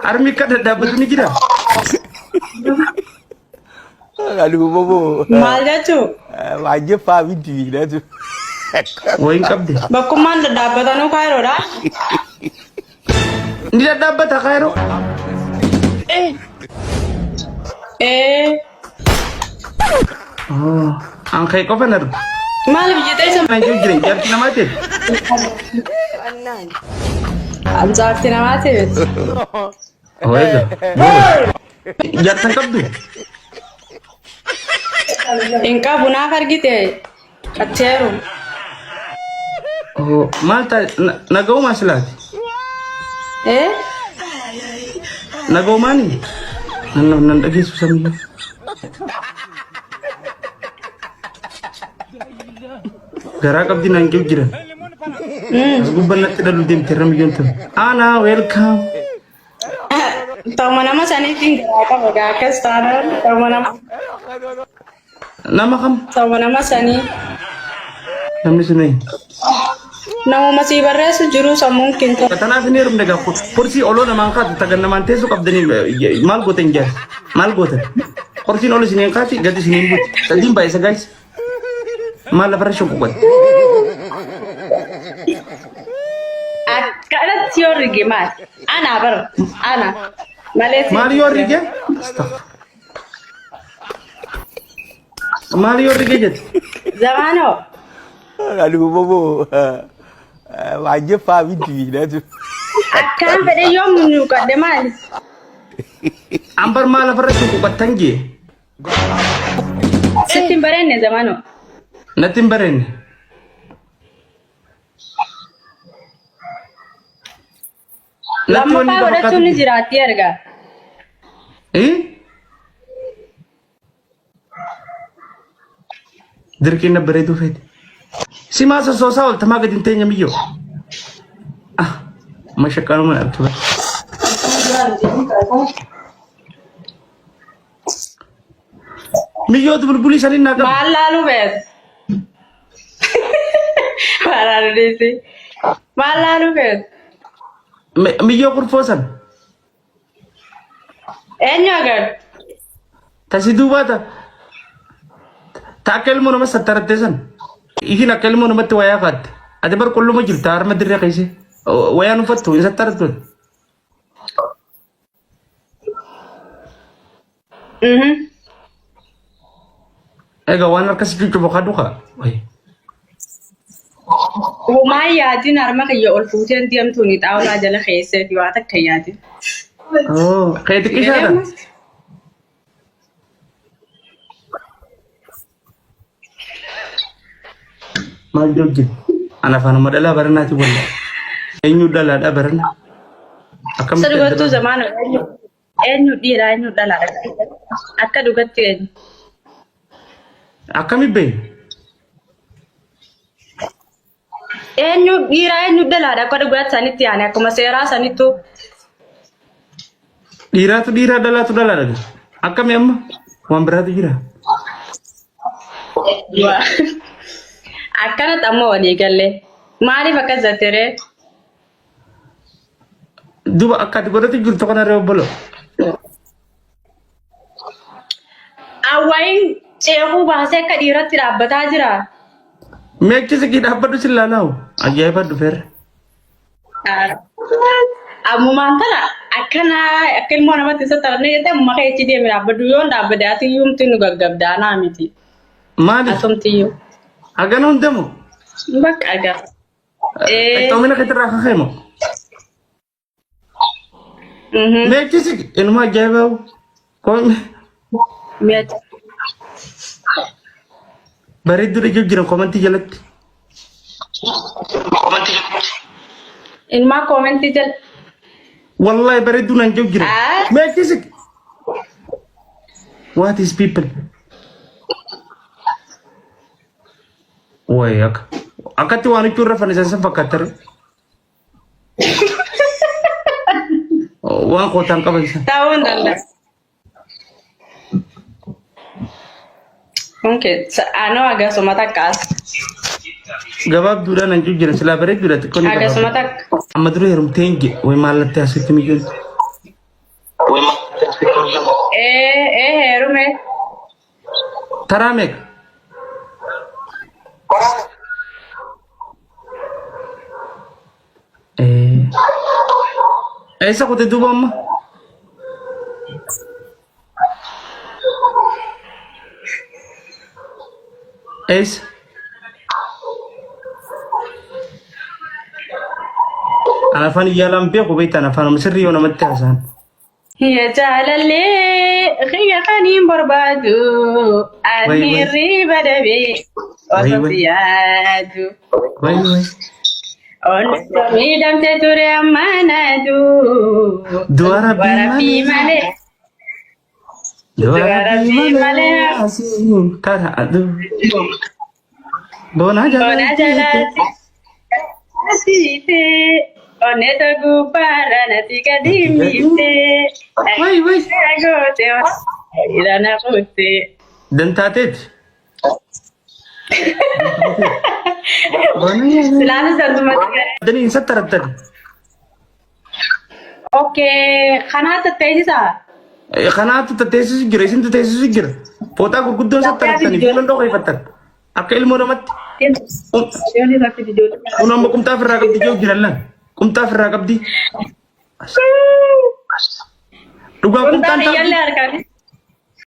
Armi kada dapat ni jira. Aduh bobo. Maal jechuun. Wajib paham TV dah tu. Wain kabde. Bakkumaan daddaabbatanuu kaayiroodha. Ni dapat akairo. Oh, ang kay ko panar. Maaliif jettee isa Nanti jira jarti namate. jaarti namaati beektu. Oh, ega. Jartan kabdu. Hin qabu naaf argite qatteeru. Oh, malta nagaw maslati. Nagaw mani. Nandagi susami. Gara kabdi nanti jira. Gubban natti dalu dem teram yontu. Ana welcome. Ta'uma nama saniitiin garaa qaba akkas taanaan Nama kam? ta'uma nama sanii Namni sunai. namuma sii barreessu jiru sammuun kinta. Katanaaf ni rum daga kursi olo naman ka tagan naman tesu kabdani mal goten jar. Mal goten. Kursi olo sinin kati gadi sinin but. Tadin ba isa guys? Mal la farashu ko. Akkanatti yoo rige maal? Ana bar ana malee Mario rige? Astaghfir. Mario rige jet. zamaanoo Aduh bobo. Wajib paham TV dah tu. akkaan fedhe yoo munyuuqadhe maali? Ambar mal la farashu ko tangi. Sitti hin barenne zamaanoo. Natin baren. Lammaffaa godhachuun ni jiraatti erga. Dirqii na bareedu fete. Si masa sosa ol tamaga dintenya miyo. Mashakano man abtu. Miyo tu bulbuli sanin naga. Maal laalu beet. Maal laalu deesi. Maal laalu beet. Miyo kurfosan. Eenyu agar? Tasi dubata. Takel mo naman sa taratesan. Ikin akel mo naman tuwaya kat. Ate bar kullo mo jilta arma dire kaisi. Waya no fatu sa taratun. Ega wanar kasi cucu bokadu ka. Wai. Humaa yaadin harma kiyya ol fuuteen deemtuun xaawulaa jala keesseeti waa takka yaadin. Oh, kayak tikisada. Mal jogi. Ana fana madala barana ti wala. Enyu dala da barana. Akam Sadugattuu zamaanoo eenyu dhiiraa eenyu dhalaa akka dhugatti eenyu. akami be. Eenyu dhiiraa eenyu dhalaadha akka dhugatti sanitti yaane akkuma seeraa sanittu. Dira tu dira dala. Akami amma wan beratu jira. Akkanatti amma walii galle maaliif akkas jettere? Duba akati godati jurto kana rew bolo. Awwayin ceekuu baasee akka dhiiratti dhaabbataa jira. Meechi siki dhabbadu silalaw. Ajaiba dufer. Ammumaan tana akkana akka ilmoo namatti isa taphannee jettee amma ka'eechi deeme dhaabbadhu yoon dhaabbade ati yuumti nu gaggabdaanaa miti. Mali. Asumtiyyuu. Agana hundemo. Bakka agar. Tomina ketira khemo. Meechi siki enuma ajaiba. Kom Miat. baridu de jira komenti jalat. Ilmaa koomentii jala. Wallahi baridu nan jira. Meechi siki. What is people? Woi akati wanu curra fana sansa fakkatar. Wan ko tangka bisa. Tahun dandas. Mungkin ano agak sumatak kas. Gabab dura nan jira sila bari dura Agak sumatak. amma dura heerumteengi way maalattee asitti mijoon. Heerume. Taraa meeqa? Eessa qote duuba amma? Eessa? Ana afaan iyyaalaan beeku beektan afaan sirrii yoo namatti haasa'an. Hiya jaalallee xiyya kaniin barbaadu ani riba dabee osoo yaadu. Onneen miidhamte ture ammaanadu. Dubartii malee. Dubartii malee. Kana aduu. Boona jalaati. Asiitee. Oneta gubara nati kadimite. Wai. Agote irana kote. Dentatet. Selalu satu mati. Dani insat taratad. Oke, kanata tejisa. Kanata tetesis gira, isin tetesis gira. Pota gurguddoo sat taratani. Bulan doo kaifatat. Akka ilmoo namatti. Kun amma kumtaa firraa qabdi joo jirallan. Kumtaa firraa qabdi. Dhugaa kumtaan taa'u.